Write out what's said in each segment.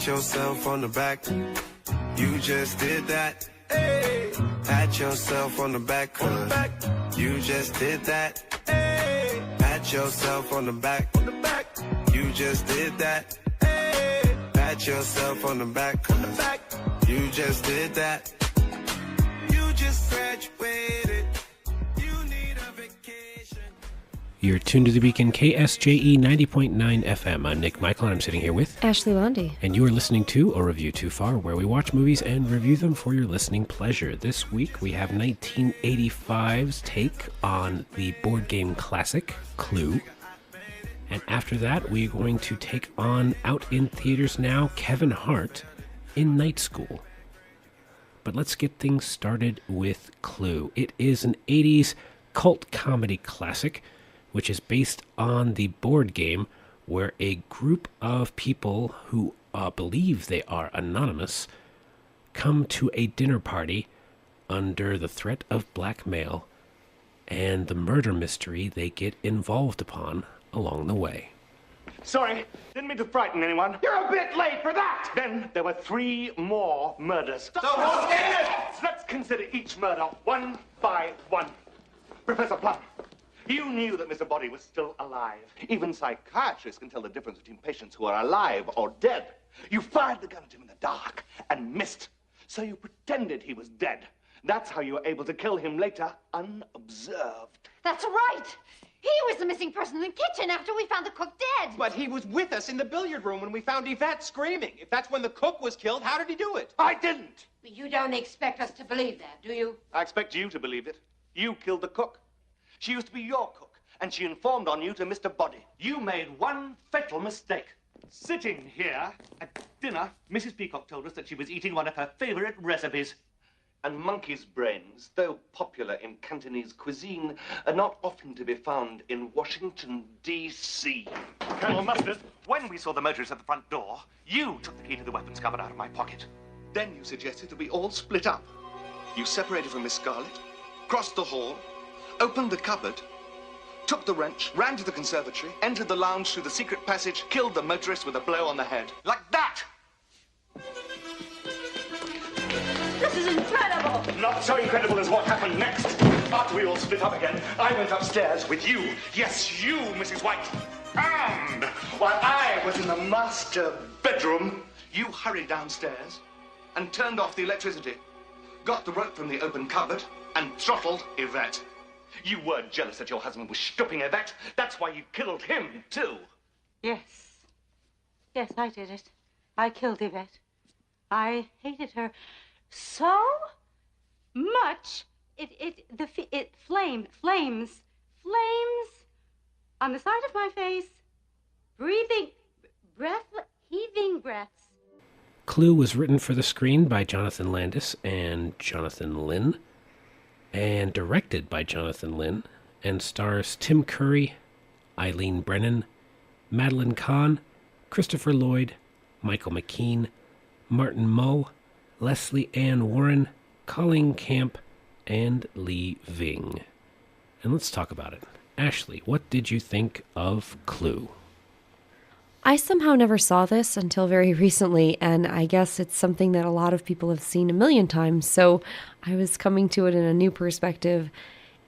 Pat yourself on the back. You just did that. Hey. Pat yourself on the back, 'cause you just did that. Hey. Pat yourself on the back. You just did that. Hey. Pat yourself on the back, 'cause you just did that. You just graduated. You need a vacation. You're tuned to the Beacon KSJE 90.9 FM. I'm Nick Michael, and I'm sitting here with Ashley Lundy. And you are listening to A Review Too Far, where we watch movies and review them for your listening pleasure. This week we have 1985's take on the board game classic, Clue. And after that, we're going to take on, out in theaters now, Kevin Hart in Night School. But let's get things started with Clue. It is an 80s cult comedy classic, which is based on the board game where a group of people who believe they are anonymous come to a dinner party under the threat of blackmail and the murder mystery they get involved upon along the way. Sorry, didn't mean to frighten anyone. You're a bit late for that! Then there were 3 more murders. So who's in it? Let's consider each murder one by one. Professor Plum, you knew that Mr. Body was still alive. Even psychiatrists can tell the difference between patients who are alive or dead. You fired the gun at him in the dark and missed. So you pretended he was dead. That's how you were able to kill him later, unobserved. That's right! He was the missing person in the kitchen after we found the cook dead. But he was with us in the billiard room when we found Yvette screaming. If that's when the cook was killed, how did he do it? I didn't. But you don't expect us to believe that, do you? I expect you to believe it. You killed the cook. She used to be your cook, and she informed on you to Mr. Body. You made one fatal mistake. Sitting here at dinner, Mrs. Peacock told us that she was eating one of her favorite recipes. And monkey's brains, though popular in Cantonese cuisine, are not often to be found in Washington, D.C. Colonel Mustard, when we saw the motorist at the front door, you took the key to the weapons cupboard out of my pocket. Then you suggested that we all split up. You separated from Miss Scarlett, crossed the hall, opened the cupboard, took the wrench, ran to the conservatory, entered the lounge through the secret passage, killed the motorist with a blow on the head. Like that! This is incredible! Not so incredible as what happened next. After we all split up again, I went upstairs with you. Yes, you, Mrs. White. And while I was in the master bedroom, you hurried downstairs and turned off the electricity, got the rope from the open cupboard, and throttled Yvette. You were jealous that your husband was stopping Yvette. That's why you killed him, too. Yes. Yes, I did it. I killed Yvette. I hated her so much. It flames on the side of my face, heaving breaths. Clue was written for the screen by Jonathan Landis and Jonathan Lynn, and directed by Jonathan Lynn, and stars Tim Curry, Eileen Brennan, Madeline Kahn, Christopher Lloyd, Michael McKean, Martin Mull, Leslie Ann Warren, Colleen Camp, and Lee Ving. And let's talk about it. Ashley, what did you think of Clue? I somehow never saw this until very recently, and I guess it's something that a lot of people have seen a million times, so I was coming to it in a new perspective,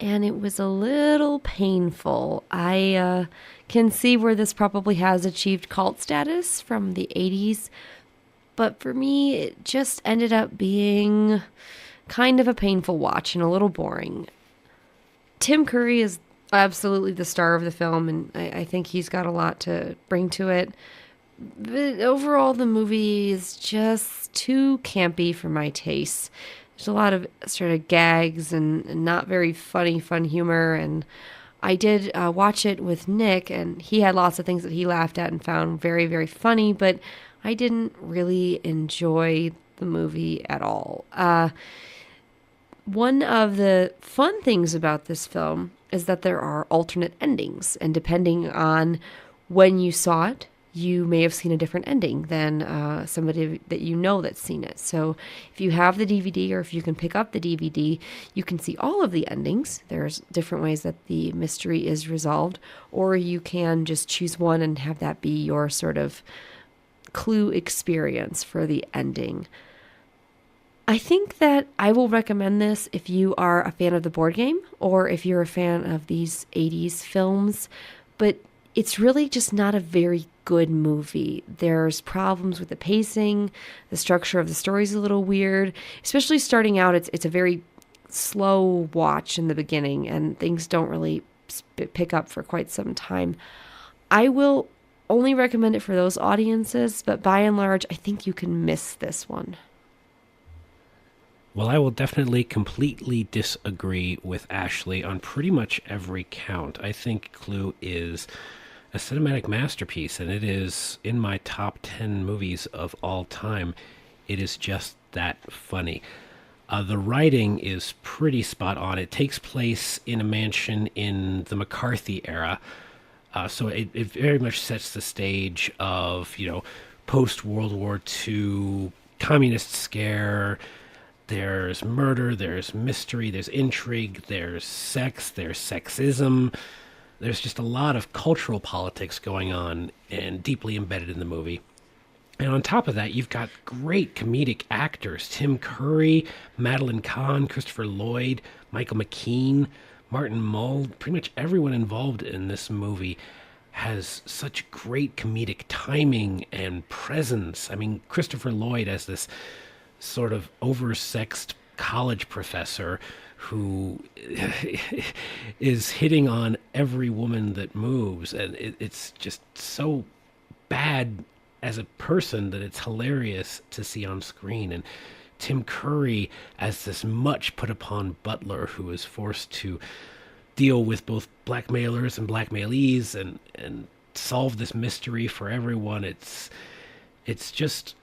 and it was a little painful. I can see where this probably has achieved cult status from the 80s, but for me, it just ended up being kind of a painful watch and a little boring. Tim Curry is absolutely the star of the film, and I think he's got a lot to bring to it. But overall, the movie is just too campy for my taste. There's a lot of sort of gags and not very fun humor, and I did watch it with Nick, and he had lots of things that he laughed at and found very, very funny, but I didn't really enjoy the movie at all. One of the fun things about this film is that there are alternate endings, and depending on when you saw it, you may have seen a different ending than somebody that you know that's seen it. So if you have the DVD, or if you can pick up the DVD, you can see all of the endings. There's different ways that the mystery is resolved, or you can just choose one and have that be your sort of Clue experience for the ending. I think that I will recommend this if you are a fan of the board game or if you're a fan of these 80s films, but it's really just not a very good movie. There's problems with the pacing, the structure of the story is a little weird, especially starting out. It's a very slow watch in the beginning and things don't really pick up for quite some time. I will only recommend it for those audiences, but by and large, I think you can miss this one. Well, I will definitely completely disagree with Ashley on pretty much every count. I think Clue is a cinematic masterpiece, and it is in my top 10 movies of all time. It is just that funny. The writing is pretty spot on. It takes place in a mansion in the McCarthy era, so it very much sets the stage of, post-World War II communist scare. There's murder, there's mystery, there's intrigue, there's sex, there's sexism. There's just a lot of cultural politics going on and deeply embedded in the movie. And on top of that, you've got great comedic actors. Tim Curry, Madeline Kahn, Christopher Lloyd, Michael McKean, Martin Mull. Pretty much everyone involved in this movie has such great comedic timing and presence. I mean, Christopher Lloyd as this sort of oversexed college professor who is hitting on every woman that moves, and it's just so bad as a person that it's hilarious to see on screen. And Tim Curry as this much put upon butler who is forced to deal with both blackmailers and blackmailees and solve this mystery for everyone. It's just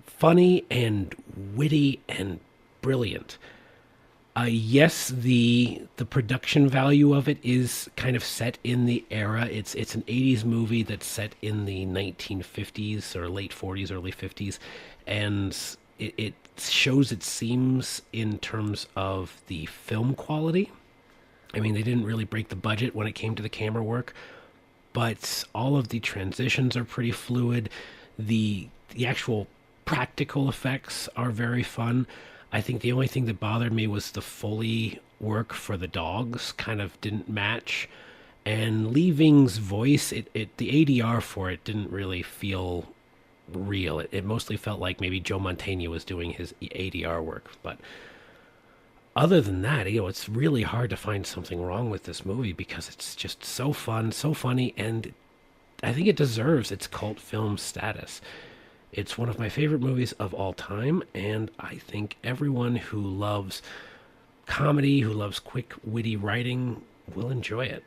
funny and witty and brilliant. Yes, the production value of it is kind of set in the era. It's an 80s movie that's set in the 1950s or late 40s, early 50s, and it shows its seams in terms of the film quality. I mean, they didn't really break the budget when it came to the camera work, but all of the transitions are pretty fluid. The actual practical effects are very fun. I think the only thing that bothered me was the Foley work for the dogs kind of didn't match. And Lee Ving's voice, the ADR for it didn't really feel real. It mostly felt like maybe Joe Mantegna was doing his ADR work. But other than that, it's really hard to find something wrong with this movie because it's just so fun, so funny, and I think it deserves its cult film status. It's one of my favorite movies of all time, and I think everyone who loves comedy, who loves quick, witty writing, will enjoy it.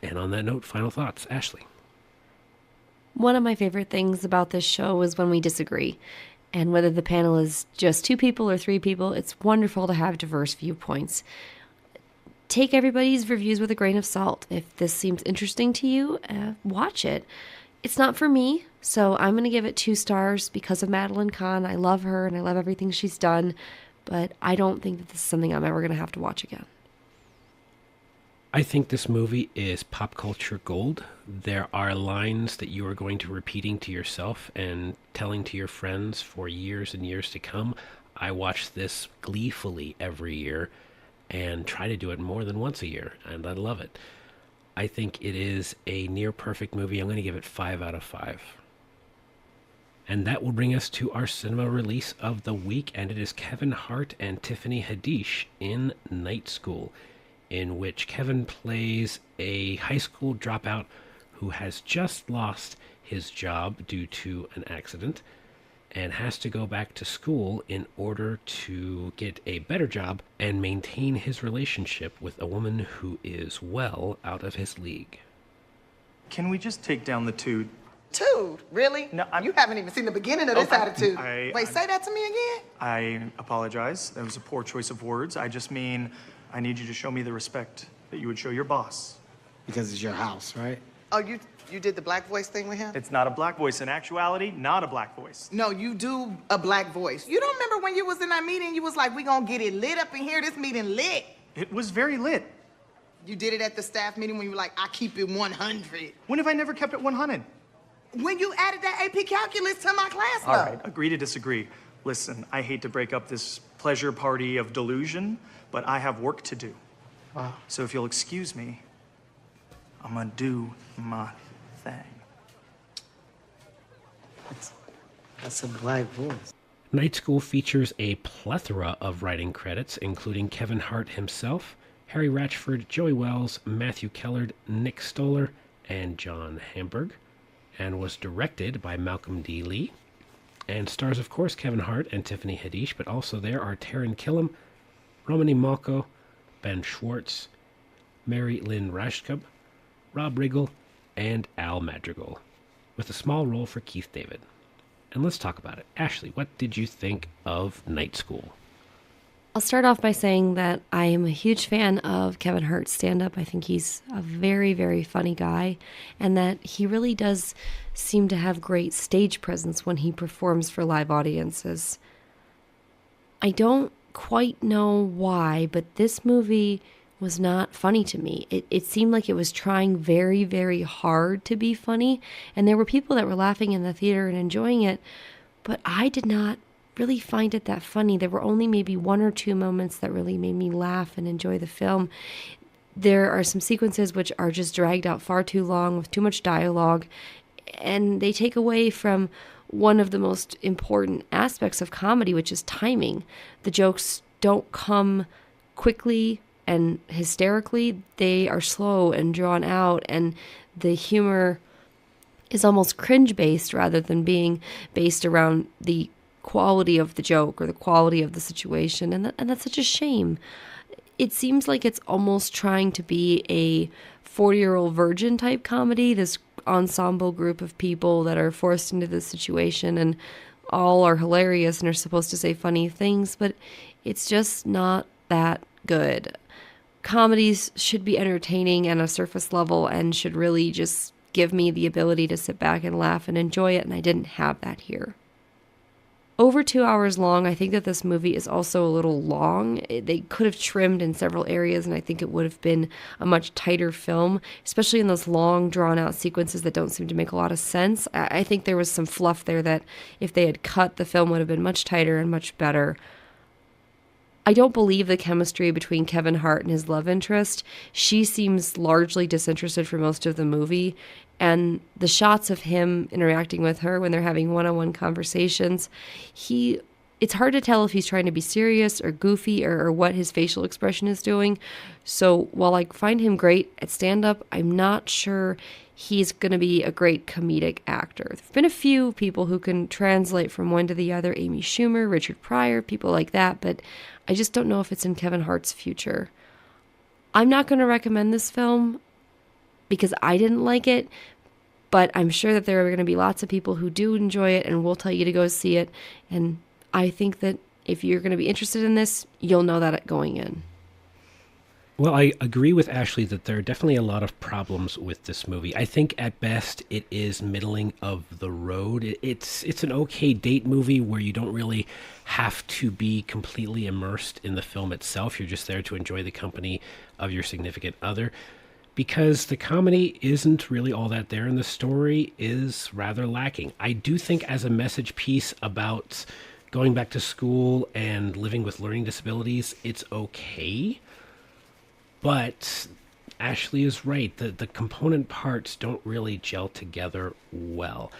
And on that note, final thoughts. Ashley. One of my favorite things about this show is when we disagree. And whether the panel is just 2 people or 3 people, it's wonderful to have diverse viewpoints. Take everybody's reviews with a grain of salt. If this seems interesting to you, watch it. It's not for me, so I'm going to give it 2 stars because of Madeline Kahn. I love her and I love everything she's done, but I don't think that this is something I'm ever going to have to watch again. I think this movie is pop culture gold. There are lines that you are going to repeating to yourself and telling to your friends for years and years to come. I watch this gleefully every year and try to do it more than once a year, and I love it. I think it is a near perfect movie. I'm going to give it 5 out of 5. And that will bring us to our cinema release of the week, and it is Kevin Hart and Tiffany Haddish in Night School, in which Kevin plays a high school dropout who has just lost his job due to an accident and has to go back to school in order to get a better job and maintain his relationship with a woman who is well out of his league. Can we just take down the Tude? Tude? Really? No, you haven't even seen the beginning of this attitude. Wait, say that to me again? I apologize. That was a poor choice of words. I just mean I need you to show me the respect that you would show your boss. Because it's your house, right? Oh, you did the black voice thing with him? It's not a black voice. In actuality, not a black voice. No, you do a black voice. You don't remember when you was in that meeting, you was like, we gonna get it lit up in here, this meeting lit. It was very lit. You did it at the staff meeting when you were like, I keep it 100. When have I never kept it 100? when you added that AP calculus to my class All load. right, agree to disagree. Listen, I hate to break up this pleasure party of delusion, but I have work to do. Wow. So if you'll excuse me, I'm gonna do my thing. That's a black voice. Night School features a plethora of writing credits, including Kevin Hart himself, Harry Ratchford, Joey Wells, Matthew Kellard, Nick Stoller, and John Hamburg, and was directed by Malcolm D. Lee, and stars, of course, Kevin Hart and Tiffany Haddish, but also there are Taran Killam, Romany Malco, Ben Schwartz, Mary Lynn Rashkub, Rob Riggle, and Al Madrigal, with a small role for Keith David. And let's talk about it. Ashley, what did you think of Night School? I'll start off by saying that I am a huge fan of Kevin Hart's stand-up. I think he's a very, very funny guy, and that he really does seem to have great stage presence when he performs for live audiences. I don't quite know why, but this movie was not funny to me. It seemed like it was trying very, very hard to be funny, and there were people that were laughing in the theater and enjoying it, but I did not really find it that funny. There were only maybe one or two moments that really made me laugh and enjoy the film. There are some sequences which are just dragged out far too long with too much dialogue, and they take away from one of the most important aspects of comedy, which is timing. The jokes don't come quickly and hysterically. They are slow and drawn out, and the humor is almost cringe-based rather than being based around the quality of the joke or the quality of the situation, and that's such a shame. It seems like it's almost trying to be a 40-year-old virgin type comedy, this ensemble group of people that are forced into this situation and all are hilarious and are supposed to say funny things, but it's just not that good. Comedies should be entertaining and a surface level and should really just give me the ability to sit back and laugh and enjoy it, and I didn't have that here. Over 2 hours long. I think that this movie is also a little long. They could have trimmed in several areas, and I think it would have been a much tighter film, especially in those long, drawn-out sequences that don't seem to make a lot of sense. I think there was some fluff there that if they had cut, the film would have been much tighter and much better. I don't believe the chemistry between Kevin Hart and his love interest. She seems largely disinterested for most of the movie, and the shots of him interacting with her when they're having one-on-one conversations, it's hard to tell if he's trying to be serious or goofy or what his facial expression is doing. So while I find him great at stand-up, I'm not sure he's going to be a great comedic actor. There have been a few people who can translate from one to the other, Amy Schumer, Richard Pryor, people like that, but I just don't know if it's in Kevin Hart's future. I'm not going to recommend this film because I didn't like it, but I'm sure that there are going to be lots of people who do enjoy it and will tell you to go see it, and I think that if you're going to be interested in this, you'll know that going in. Well, I agree with Ashley that there are definitely a lot of problems with this movie. I think at best it is middling of the road. It's an okay date movie where you don't really have to be completely immersed in the film itself. You're just there to enjoy the company of your significant other, because the comedy isn't really all that there and the story is rather lacking. I do think as a message piece about going back to school and living with learning disabilities, it's okay. But Ashley is right. The component parts don't really gel together well.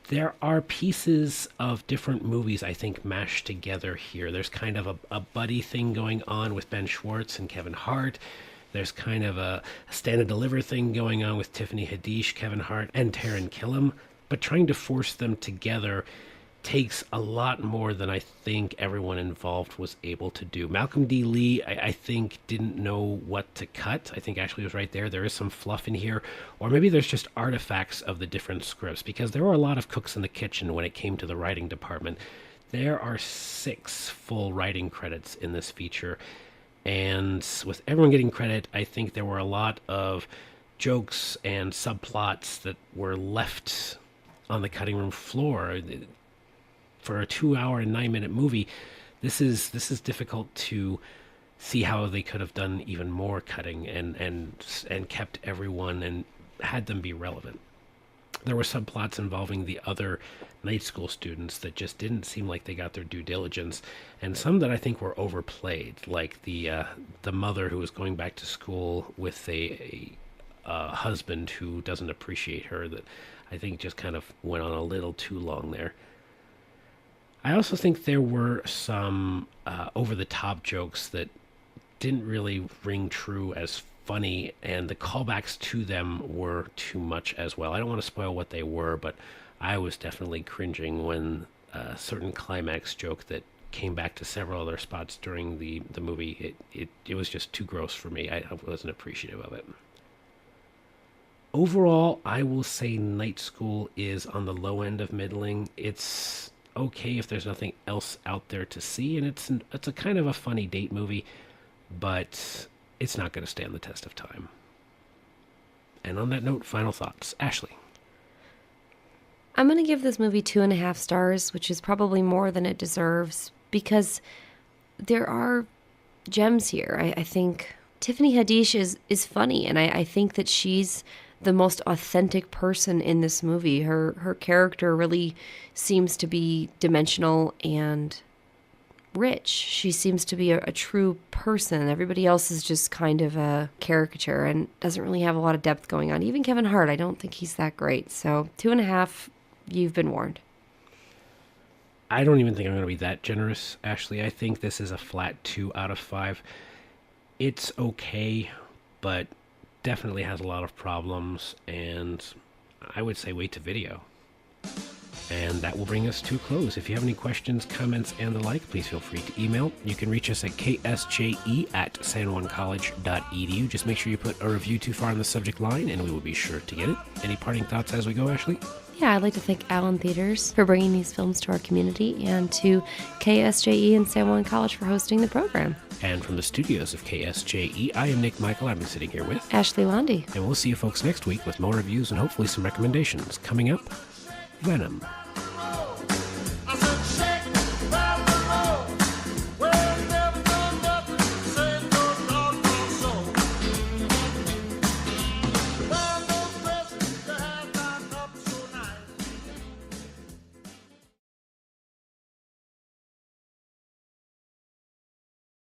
There are pieces of different movies, I think, mashed together here. There's kind of a buddy thing going on with Ben Schwartz and Kevin Hart. There's kind of a stand and deliver thing going on with Tiffany Haddish, Kevin Hart, and Taran Killam. But trying to force them together takes a lot more than I think everyone involved was able to do. Malcolm D. Lee, I think, didn't know what to cut. I think Ashley was right there. There is some fluff in here, or maybe there's just artifacts of the different scripts, because there were a lot of cooks in the kitchen when it came to the writing department. There are 6 full writing credits in this feature, and with everyone getting credit, I think there were a lot of jokes and subplots that were left on the cutting room floor. For a 2-hour and 9-minute movie, this is difficult to see how they could have done even more cutting and kept everyone and had them be relevant. There were subplots involving the other night school students that just didn't seem like they got their due diligence, and some that I think were overplayed, like the mother who was going back to school with a husband who doesn't appreciate her, that I think just kind of went on a little too long there. I also think there were some over-the-top jokes that didn't really ring true as funny, and the callbacks to them were too much as well. I don't want to spoil what they were, but I was definitely cringing when a certain climax joke that came back to several other spots during the movie, it was just too gross for me. I wasn't appreciative of it. Overall, I will say Night School is on the low end of middling. It's okay if there's nothing else out there to see, and it's a kind of a funny date movie, but it's not going to stand the test of time. And on that note, final thoughts. Ashley. I'm going to give this movie 2.5 stars, which is probably more than it deserves, because there are gems here. I think Tiffany Haddish is funny, and I think that she's the most authentic person in this movie. Her character really seems to be dimensional and rich. She seems to be a true person. Everybody else is just kind of a caricature and doesn't really have a lot of depth going on. Even Kevin Hart, I don't think he's that great. So 2.5, you've been warned. I don't even think I'm going to be that generous, Ashley. I think this is a flat 2 out of 5. It's okay, but definitely has a lot of problems, and I would say wait to video. And that will bring us to a close. If you have any questions, comments, and the like, please feel free to email. You can reach us at ksje@sanjuancollege.edu. Just make sure you put a review too far in the subject line, and we will be sure to get it. Any parting thoughts as we go, Ashley? Yeah, I'd like to thank Allen Theaters for bringing these films to our community, and to KSJE and San Juan College for hosting the program. And from the studios of KSJE, I am Nick Michael. I've been sitting here with Ashley Landy. And we'll see you folks next week with more reviews and hopefully some recommendations. Coming up, Venom.